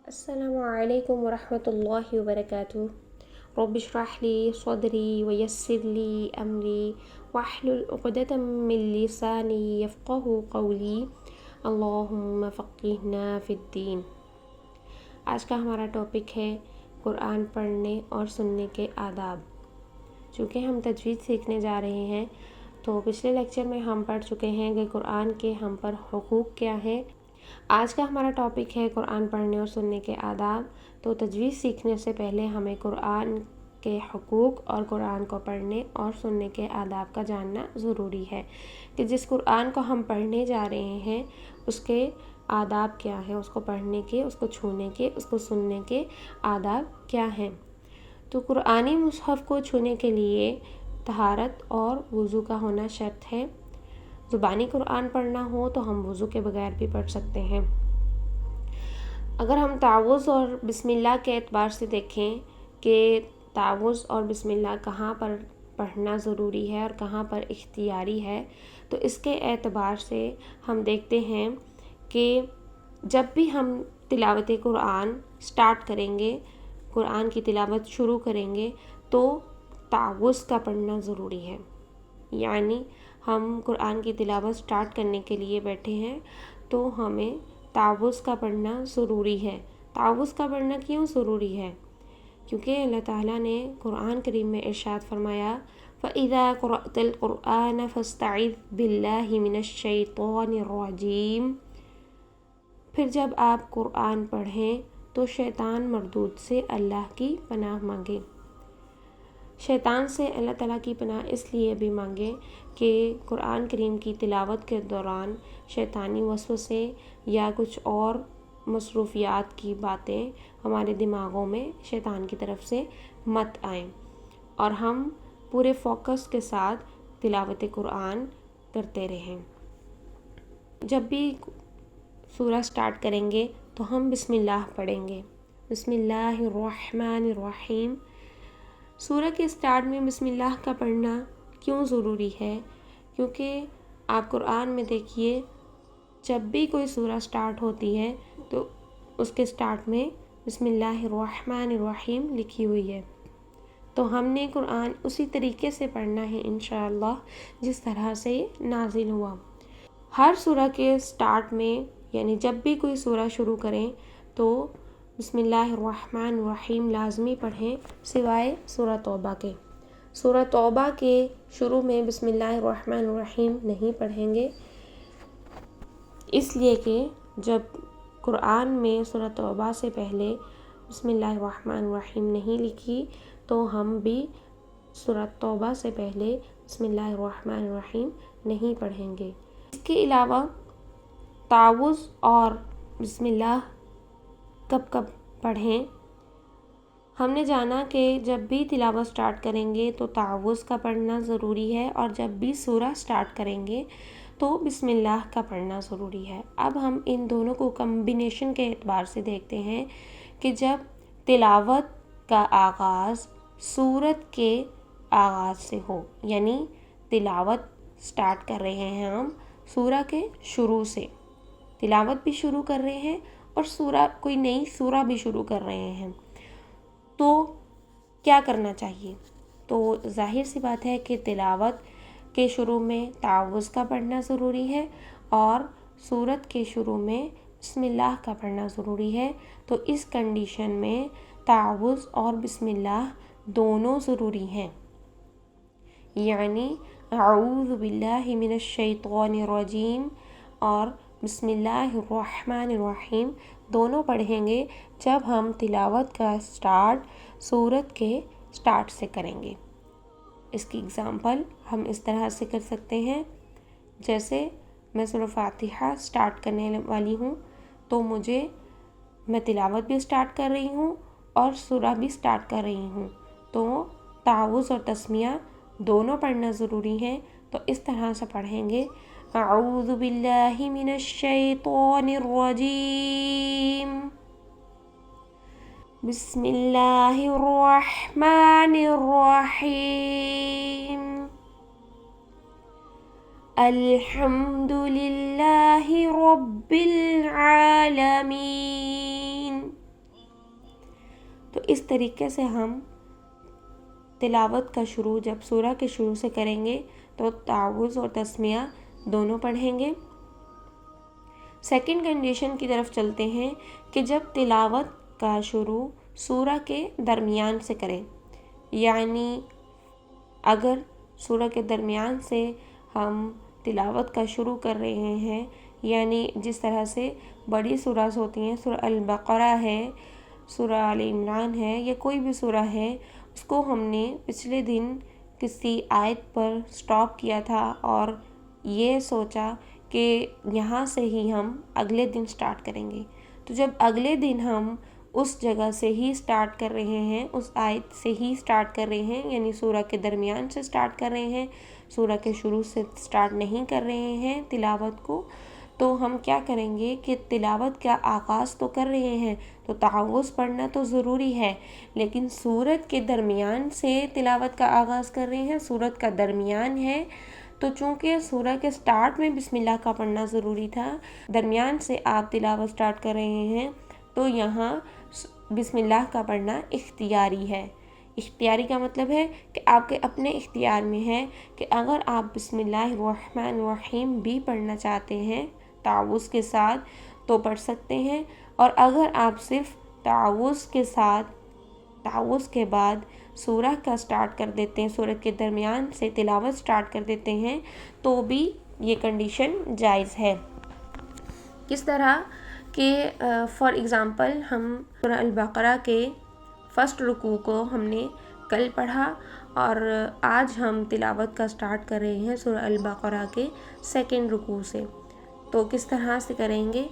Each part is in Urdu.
السلام علیکم ورحمۃ اللہ وبرکاتہ۔ رب اشرح لی صدری ویسر لی امری واحلل عقدۃ من لسانی یفقہوا قولی، اللہم فقہنا فی الدین۔ آج کا ہمارا ٹاپک ہے قرآن پڑھنے اور سننے کے آداب۔ چونکہ ہم تجوید سیکھنے جا رہے ہیں تو پچھلے لیکچر میں ہم پڑھ چکے ہیں کہ قرآن کے ہم پر حقوق کیا ہیں۔ آج کا ہمارا ٹاپک ہے قرآن پڑھنے اور سننے کے آداب۔ تو تجوید سیکھنے سے پہلے ہمیں قرآن کے حقوق اور قرآن کو پڑھنے اور سننے کے آداب کا جاننا ضروری ہے کہ جس قرآن کو ہم پڑھنے جا رہے ہیں اس کے آداب کیا ہیں، اس کو پڑھنے کے، اس کو چھونے کے، اس کو سننے کے آداب کیا ہیں۔ تو قرآنی مصحف کو چھونے کے لیے طہارت اور وضو کا ہونا شرط ہے۔ زبانی قرآن پڑھنا ہو تو ہم وضو کے بغیر بھی پڑھ سکتے ہیں۔ اگر ہم تعوذ اور بسم اللہ کے اعتبار سے دیکھیں کہ تعوذ اور بسم اللہ کہاں پر پڑھنا ضروری ہے اور کہاں پر اختیاری ہے، تو اس کے اعتبار سے ہم دیکھتے ہیں کہ جب بھی ہم تلاوت قرآن سٹارٹ کریں گے، قرآن کی تلاوت شروع کریں گے تو تعوذ کا پڑھنا ضروری ہے۔ یعنی ہم قرآن کی تلاوت سٹارٹ کرنے کے لیے بیٹھے ہیں تو ہمیں تعوذ کا پڑھنا ضروری ہے۔ تعوذ کا پڑھنا کیوں ضروری ہے؟ کیونکہ اللہ تعالیٰ نے قرآن کریم میں ارشاد فرمایا فَإِذَا قَرَأْتَ الْقُرْآنَ فَاسْتَعِذْ بِاللَّهِ مِنَ الشَّيْطَانِ الرَّجِيمِ۔ پھر جب آپ قرآن پڑھیں تو شیطان مردود سے اللہ کی پناہ مانگیں۔ شیطان سے اللہ تعالیٰ کی پناہ اس لیے بھی مانگیں کہ قرآن کریم کی تلاوت کے دوران شیطانی وسوسے یا کچھ اور مصروفیات کی باتیں ہمارے دماغوں میں شیطان کی طرف سے مت آئیں اور ہم پورے فوکس کے ساتھ تلاوت قرآن کرتے رہیں۔ جب بھی سورہ سٹارٹ کریں گے تو ہم بسم اللہ پڑھیں گے۔ بسم اللہ الرحمن الرحیم۔ سورہ کے سٹارٹ میں بسم اللہ کا پڑھنا کیوں ضروری ہے؟ کیونکہ آپ قرآن میں دیکھیے جب بھی کوئی سورہ سٹارٹ ہوتی ہے تو اس کے سٹارٹ میں بسم اللہ الرحمن الرحیم لکھی ہوئی ہے۔ تو ہم نے قرآن اسی طریقے سے پڑھنا ہے انشاءاللہ جس طرح سے نازل ہوا۔ ہر سورہ کے سٹارٹ میں یعنی جب بھی کوئی سورہ شروع کریں تو بسم اللہ الرحمن الرحیم لازمی پڑھیں سوائے سورہ توبہ کے۔ سورہ توبہ کے شروع میں بسم اللہ الرحمن الرحیم نہیں پڑھیں گے، اس لیے کہ جب قرآن میں سورہ توبہ سے پہلے بسم اللہ الرحمن الرحیم نہیں لکھی تو ہم بھی سورہ توبہ سے پہلے بسم اللہ الرحمن الرحیم نہیں پڑھیں گے۔ اس کے علاوہ تعوذ اور بسم اللہ کب کب پڑھیں؟ ہم نے جانا کہ جب بھی تلاوت سٹارٹ کریں گے تو تعوذ کا پڑھنا ضروری ہے اور جب بھی سورہ سٹارٹ کریں گے تو بسم اللہ کا پڑھنا ضروری ہے۔ اب ہم ان دونوں کو کمبینیشن کے اعتبار سے دیکھتے ہیں کہ جب تلاوت کا آغاز سورت کے آغاز سے ہو، یعنی تلاوت سٹارٹ کر رہے ہیں ہم سورہ کے شروع سے، تلاوت بھی شروع کر رہے ہیں اور سورہ کوئی نئی سورہ بھی شروع کر رہے ہیں، تو کیا کرنا چاہیے؟ تو ظاہر سی بات ہے کہ تلاوت کے شروع میں تعوذ کا پڑھنا ضروری ہے اور سورت کے شروع میں بسم اللہ کا پڑھنا ضروری ہے۔ تو اس کنڈیشن میں تعوذ اور بسم اللہ دونوں ضروری ہیں، یعنی اعوذ باللہ من الشیطان الرجیم اور بسم اللہ الرحمن الرحیم دونوں پڑھیں گے جب ہم تلاوت کا سٹارٹ سورت کے سٹارٹ سے کریں گے۔ اس کی اگزامپل ہم اس طرح سے کر سکتے ہیں، جیسے میں سورہ فاتحہ سٹارٹ کرنے والی ہوں تو میں تلاوت بھی سٹارٹ کر رہی ہوں اور سورہ بھی سٹارٹ کر رہی ہوں، تو تعوذ اور تسمیہ دونوں پڑھنا ضروری ہے۔ تو اس طرح سے پڑھیں گے اعوذ باللہ من الشیطان الرجیم، بسم اللہ الرحمن الرحیم، الحمد للہ رب العالمین۔ اس طریقے سے ہم تلاوت کا شروع جب سورہ کے شروع سے کریں گے تو تعوذ اور تسمیہ دونوں پڑھیں گے۔ سیکنڈ کنڈیشن کی طرف چلتے ہیں کہ جب تلاوت کا شروع سورہ کے درمیان سے کریں، یعنی اگر سورہ کے درمیان سے ہم تلاوت کا شروع کر رہے ہیں، یعنی جس طرح سے بڑی سورہ ہوتی ہیں، سورہ البقرہ ہے، سورہ آل عمران ہے، یا کوئی بھی سورہ ہے، اس کو ہم نے پچھلے دن کسی آیت پر سٹاپ کیا تھا اور یہ سوچا کہ یہاں سے ہی ہم اگلے دن سٹارٹ کریں گے، تو جب اگلے دن ہم اس جگہ سے ہی سٹارٹ کر رہے ہیں، اس آیت سے ہی سٹارٹ کر رہے ہیں، یعنی سورہ کے درمیان سے سٹارٹ کر رہے ہیں، سورہ کے شروع سے سٹارٹ نہیں کر رہے ہیں تلاوت کو، تو ہم کیا کریں گے کہ تلاوت کا آغاز تو کر رہے ہیں تو تعوذ پڑھنا تو ضروری ہے، لیکن سورت کے درمیان سے تلاوت کا آغاز کر رہے ہیں، سورت کا درمیان ہے تو چونکہ سورہ کے سٹارٹ میں بسم اللہ کا پڑھنا ضروری تھا، درمیان سے آپ تلاوت سٹارٹ کر رہے ہیں تو یہاں بسم اللہ کا پڑھنا اختیاری ہے۔ اختیاری کا مطلب ہے کہ آپ کے اپنے اختیار میں ہے کہ اگر آپ بسم اللہ الرحمن الرحیم بھی پڑھنا چاہتے ہیں تعوذ کے ساتھ تو پڑھ سکتے ہیں، اور اگر آپ صرف تعوذ کے ساتھ تعوذ کے بعد سورہ کا سٹارٹ کر دیتے ہیں، سورہ کے درمیان سے تلاوت سٹارٹ کر دیتے ہیں تو بھی یہ کنڈیشن جائز ہے۔ کس طرح کہ فار ایگزامپل ہم سورہ البقرہ کے فرسٹ رکوع کو ہم نے کل پڑھا اور آج ہم تلاوت کا سٹارٹ کر رہے ہیں سورہ البقرہ کے سیکنڈ رکوع سے، تو کس طرح سے کریں گے؟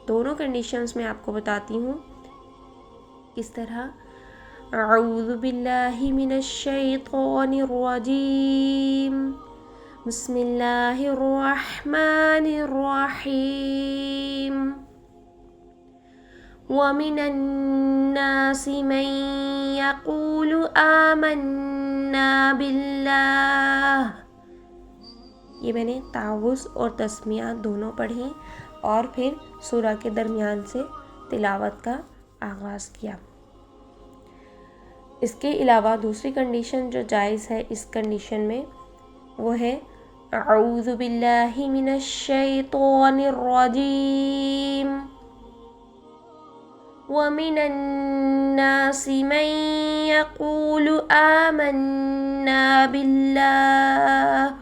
دونوں کنڈیشنز میں آپ کو بتاتی ہوں کس طرح۔ اعوذ باللہ من الشیطان الرجیم، بسم اللہ الرحمن الرحیم، وَمِنَ النَّاسِ مَن يَقُولُ آمَنَّا بِاللَّهِ، یہ میں نے تعوذ اور تسمیہ دونوں پڑھی اور پھر سورہ کے درمیان سے تلاوت کا آغاز کیا۔ اس کے علاوہ دوسری کنڈیشن جو جائز ہے اس کنڈیشن میں وہ ہے اعوذ باللہ من الشیطان الرجیم، وَمِنَ النَّاسِ مَن يَقُولُ آمَنَّا بِاللَّهِ،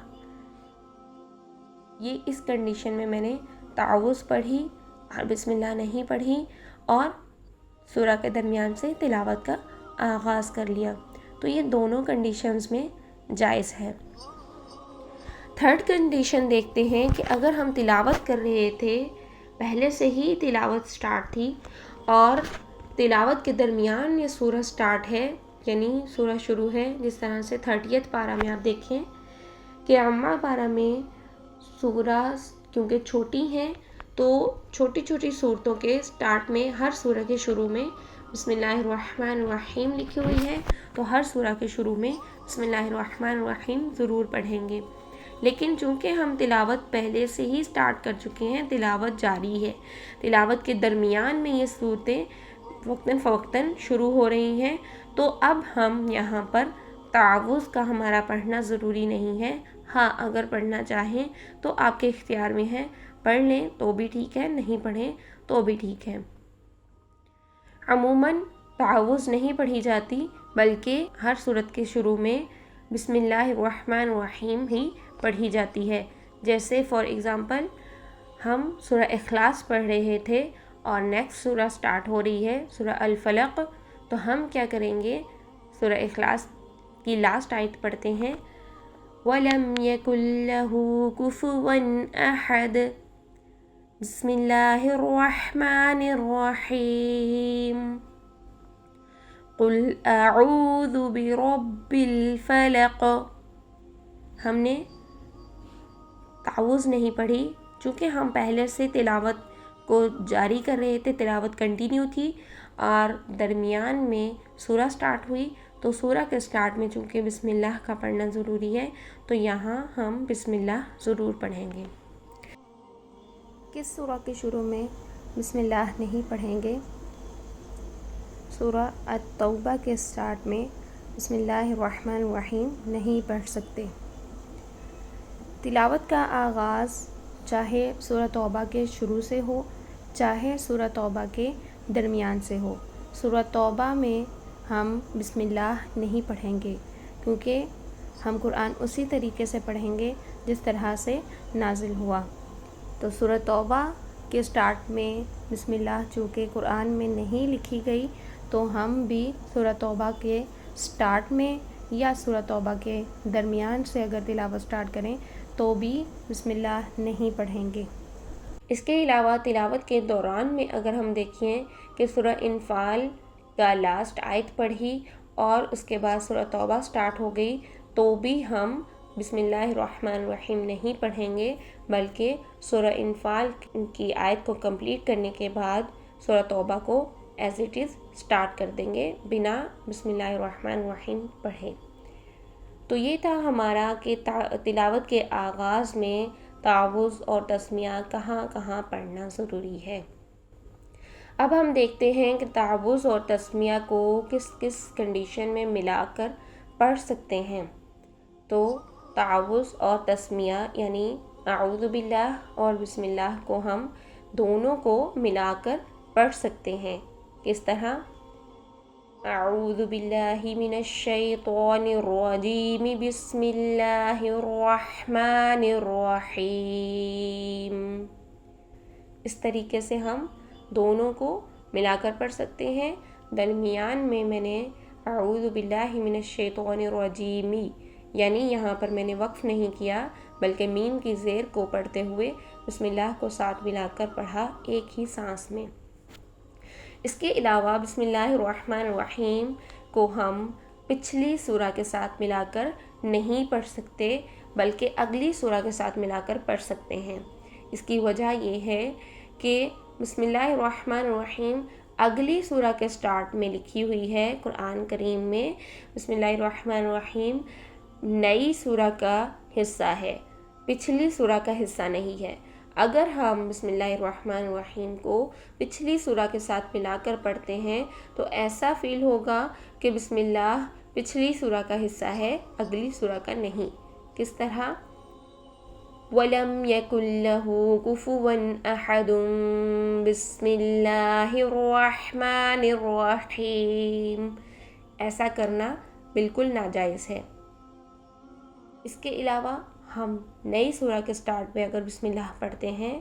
یہ اس کنڈیشن میں نے تعوذ پڑھی اور بسم اللہ نہیں پڑھی اور سورہ کے درمیان سے تلاوت کا آغاز کر لیا، تو یہ دونوں کنڈیشنز میں جائز ہے۔ تھرڈ کنڈیشن دیکھتے ہیں کہ اگر ہم تلاوت کر رہے تھے، پہلے سے ہی تلاوت سٹارٹ تھی اور تلاوت کے درمیان یہ سورہ سٹارٹ ہے، یعنی سورہ شروع ہے، جس طرح سے 30 پارہ میں آپ دیکھیں کہ عامہ پارہ میں سورہ کیونکہ چھوٹی ہیں تو چھوٹی چھوٹی صورتوں کے سٹارٹ میں ہر سورہ کے شروع میں بسم اللہ الرحمن الرحیم لکھی ہوئی ہے، تو ہر سورہ کے شروع میں بسم اللہ الرحمن الرحیم ضرور پڑھیں گے، لیکن چونکہ ہم تلاوت پہلے سے ہی سٹارٹ کر چکے ہیں، تلاوت جاری ہے، تلاوت کے درمیان میں یہ صورتیں وقتاً فوقتاً شروع ہو رہی ہیں، تو اب ہم یہاں پر تعوذ کا ہمارا پڑھنا ضروری نہیں ہے، ہاں اگر پڑھنا چاہیں تو آپ کے اختیار میں ہے، پڑھ لیں تو بھی ٹھیک ہے، نہیں پڑھیں تو بھی ٹھیک ہے۔ عموماً تعوذ نہیں پڑھی جاتی بلکہ ہر صورت کے شروع میں بسم اللہ الرحمن الرحیم ہی پڑھی جاتی ہے، جیسے فار ایگزامپل ہم سورہ اخلاص پڑھ رہے تھے اور نیکسٹ سورہ سٹارٹ ہو رہی ہے سورہ الفلق، تو ہم کیا کریں گے؟ سورہ اخلاص کی لاسٹ آیت پڑھتے ہیں وَلَمْ يَكُنْ لَهُ كُفُوًا أَحَدٌ، بسم اللہ الرحمن الرحیم، قُلْ أَعُوذُ بِرَبِّ الْفَلَقِ، ہم نے تعوذ نہیں پڑھی چونکہ ہم پہلے سے تلاوت کو جاری کر رہے تھے، تلاوت کنٹینیو تھی اور درمیان میں سورہ سٹارٹ ہوئی، تو سورہ کے سٹارٹ میں چونکہ بسم اللہ کا پڑھنا ضروری ہے تو یہاں ہم بسم اللہ ضرور پڑھیں گے۔ کس سورہ کے شروع میں بسم اللہ نہیں پڑھیں گے؟ سورہ التوبہ کے سٹارٹ میں بسم اللہ الرحمن الرحیم نہیں پڑھ سکتے۔ تلاوت کا آغاز چاہے سورہ توبہ کے شروع سے ہو چاہے سورہ توبہ کے درمیان سے ہو، سورہ توبہ میں ہم بسم اللہ نہیں پڑھیں گے، کیونکہ ہم قرآن اسی طریقے سے پڑھیں گے جس طرح سے نازل ہوا۔ تو سورہ توبہ کے سٹارٹ میں بسم اللہ چونکہ قرآن میں نہیں لکھی گئی، تو ہم بھی سورہ توبہ کے سٹارٹ میں یا سورہ توبہ کے درمیان سے اگر تلاوت سٹارٹ کریں تو بھی بسم اللہ نہیں پڑھیں گے۔ اس کے علاوہ تلاوت کے دوران میں اگر ہم دیکھیں کہ سورہ انفال کا لاسٹ آیت پڑھی اور اس کے بعد سورہ توبہ سٹارٹ ہو گئی تو بھی ہم بسم اللہ الرحمن الرحیم نہیں پڑھیں گے، بلکہ سورہ انفال کی آیت کو کمپلیٹ کرنے کے بعد سورہ توبہ کو ایز اٹ از سٹارٹ کر دیں گے بنا بسم اللہ الرحمن الرحیم پڑھے۔ تو یہ تھا ہمارا کہ تلاوت کے آغاز میں تعوذ اور تسمیہ کہاں کہاں پڑھنا ضروری ہے۔ اب ہم دیکھتے ہیں کہ تعوذ اور تسمیہ کو کس کس کنڈیشن میں ملا کر پڑھ سکتے ہیں۔ تو تعوذ اور تسمیہ یعنی اعوذ باللہ اور بسم اللہ کو ہم دونوں کو ملا کر پڑھ سکتے ہیں۔ کس طرح؟ اعوذ باللہ من الشیطان الرجیم بسم اللہ الرحمن الرحیم۔ اس طریقے سے ہم دونوں کو ملا کر پڑھ سکتے ہیں۔ درمیان میں نے اعوذ باللہ من الشیطان الرجیم یعنی یہاں پر میں نے وقف نہیں کیا بلکہ میم کی زیر کو پڑھتے ہوئے بسم اللہ کو ساتھ ملا کر پڑھا ایک ہی سانس میں۔ اس کے علاوہ بسم اللہ الرحمن الرحیم کو ہم پچھلی سورہ کے ساتھ ملا کر نہیں پڑھ سکتے بلکہ اگلی سورہ کے ساتھ ملا کر پڑھ سکتے ہیں۔ اس کی وجہ یہ ہے کہ بسم اللہ الرحمن الرحیم اگلی سورہ کے سٹارٹ میں لکھی ہوئی ہے قرآن کریم میں۔ بسم اللہ الرحمن الرحیم نئی سورہ کا حصہ ہے، پچھلی سورہ کا حصہ نہیں ہے۔ اگر ہم بسم اللہ الرحمن الرحیم کو پچھلی سورہ کے ساتھ ملا کر پڑھتے ہیں تو ایسا فیل ہوگا کہ بسم اللہ پچھلی سورہ کا حصہ ہے، اگلی سورہ کا نہیں۔ کس طرح؟ وَلَمْ يَكُنْ لَهُ كُفُوًا أَحَدٌ بسم اللہ الرحمن الرحیم، ایسا کرنا بالکل ناجائز ہے۔ اس کے علاوہ ہم نئی سورہ کے سٹارٹ میں اگر بسم اللہ پڑھتے ہیں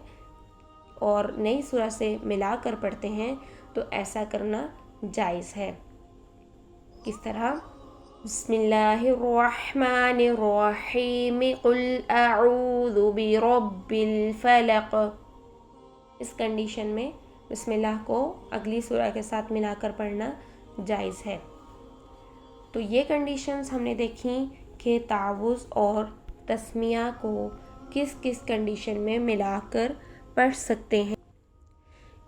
اور نئی سورہ سے ملا کر پڑھتے ہیں تو ایسا کرنا جائز ہے۔ کس طرح؟ بسم اللہ الرحمن الرحیم قل اعوذ برب الفلق۔ اس کنڈیشن میں بسم اللہ کو اگلی سورہ کے ساتھ ملا کر پڑھنا جائز ہے۔ تو یہ کنڈیشنز ہم نے دیکھیں کہ تعوذ اور تسمیہ کو کس کس کنڈیشن میں ملا کر پڑھ سکتے ہیں۔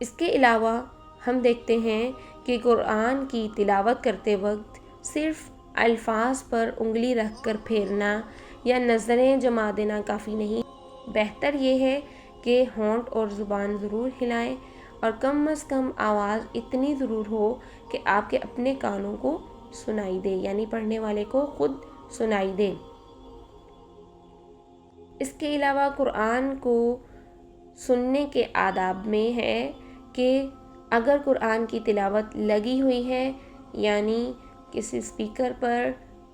اس کے علاوہ ہم دیکھتے ہیں کہ قرآن کی تلاوت کرتے وقت صرف الفاظ پر انگلی رکھ کر پھیرنا یا نظریں جما دینا کافی نہیں، بہتر یہ ہے کہ ہونٹ اور زبان ضرور ہلائیں اور کم از کم آواز اتنی ضرور ہو کہ آپ کے اپنے کانوں کو سنائی دے، یعنی پڑھنے والے کو خود سنائی دے۔ اس کے علاوہ قرآن کو سننے کے آداب میں ہے کہ اگر قرآن کی تلاوت لگی ہوئی ہے یعنی کسی اسپیکر پر،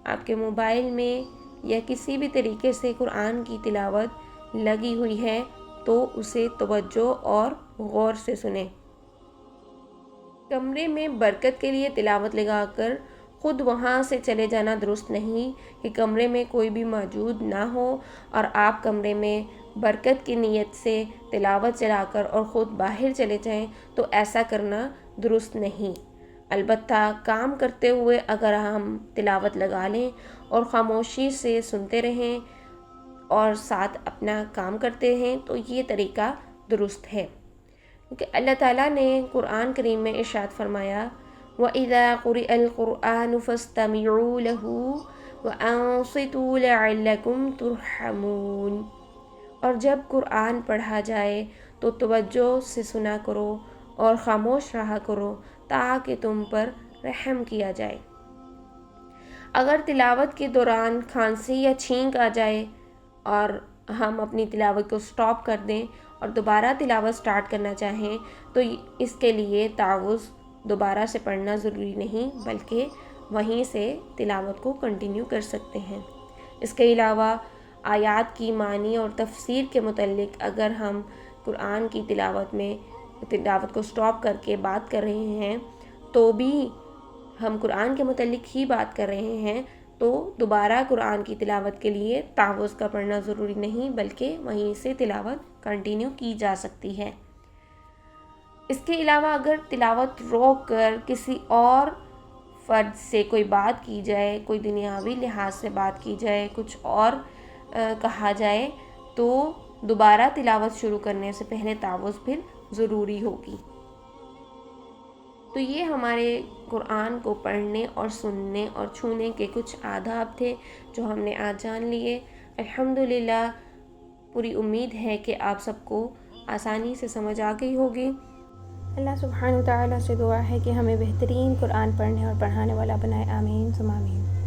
آپ کے موبائل میں یا کسی بھی طریقے سے قرآن کی تلاوت لگی ہوئی ہے تو اسے توجہ اور غور سے سنیں۔ کمرے میں برکت کے لیے تلاوت لگا کر خود وہاں سے چلے جانا درست نہیں کہ کمرے میں کوئی بھی موجود نہ ہو اور آپ کمرے میں برکت کی نیت سے تلاوت چلا کر اور خود باہر چلے جائیں تو ایسا کرنا درست نہیں۔ البتہ کام کرتے ہوئے اگر ہم تلاوت لگا لیں اور خاموشی سے سنتے رہیں اور ساتھ اپنا کام کرتے ہیں تو یہ طریقہ درست ہے، کیونکہ اللہ تعالیٰ نے قرآن کریم میں ارشاد فرمایا وَإِذَا قُرِئَ الْقُرْآنُ فَاسْتَمِعُوا لَهُ وَأَنصِتُوا لَعَلَّكُمْ تُرْحَمُونَ، اور جب قرآن پڑھا جائے تو توجہ سے سنا کرو اور خاموش رہا کرو تاکہ تم پر رحم کیا جائے۔ اگر تلاوت کے دوران کھانسی یا چھینک آ جائے اور ہم اپنی تلاوت کو سٹاپ کر دیں اور دوبارہ تلاوت سٹارٹ کرنا چاہیں تو اس کے لیے تعوذ دوبارہ سے پڑھنا ضروری نہیں، بلکہ وہیں سے تلاوت کو کنٹینیو کر سکتے ہیں۔ اس کے علاوہ آیات کی معنی اور تفسیر کے متعلق اگر ہم قرآن کی تلاوت کو سٹاپ کر کے بات کر رہے ہیں تو بھی ہم قرآن کے متعلق ہی بات کر رہے ہیں، تو دوبارہ قرآن کی تلاوت کے لیے تعوذ کا پڑھنا ضروری نہیں، بلکہ وہیں سے تلاوت کنٹینیو کی جا سکتی ہے۔ اس کے علاوہ اگر تلاوت روک کر کسی اور فرد سے کوئی بات کی جائے، کوئی دنیاوی لحاظ سے بات کی جائے، کچھ اور کہا جائے تو دوبارہ تلاوت شروع کرنے سے پہلے تعوذ پھر ضروری ہوگی۔ تو یہ ہمارے قرآن کو پڑھنے اور سننے اور چھونے کے کچھ آداب تھے جو ہم نے آج جان لیے۔ الحمدللہ پوری امید ہے کہ آپ سب کو آسانی سے سمجھ آ گئی ہوگی۔ اللہ سبحانہ و تعالیٰ سے دعا ہے کہ ہمیں بہترین قرآن پڑھنے اور پڑھانے والا بنائے، آمین ثم آمین۔